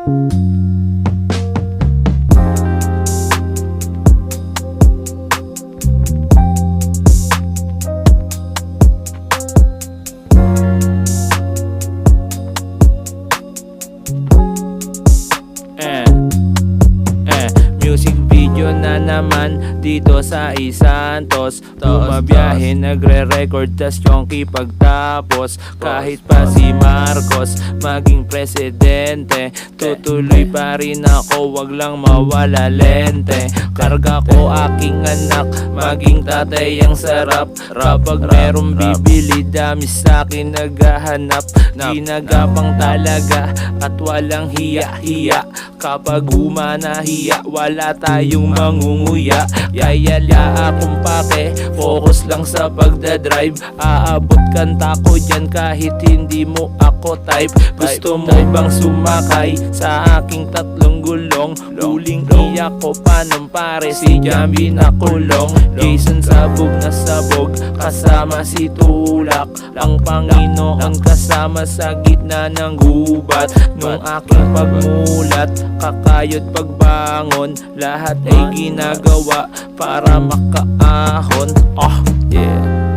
Music video na naman dito sa Isantos. Bumabiyahe, nagre-record, tas yonki pagtapos. Kahit pa si Marcos maging presidente, tutuloy pa rin ako, wag lang mawala lente. Karga ko aking anak, maging tatay ang sarap. Kapag merong bibili, dami sa'kin naghahanap. Ginagapang talaga at walang hiya-hiya. Kapag humanahiya, wala tayong mangunguya. Yayala akong pake, focus lang sa pagdadrive. Aabot kanta ko dyan kahit hindi mo ako type. Gusto mo bang sumakay sa aking tatlong gulong? Huling iyak ko pa nung pare si Jambi nakulong. Jason sabog na sabog, kasama si Tulak. Ang Panginoon kasama sa gitna ng gubat. Nung aking pagmulat, kakayod pagbangon, lahat ay ginagawa para makaahon. Oh yeah.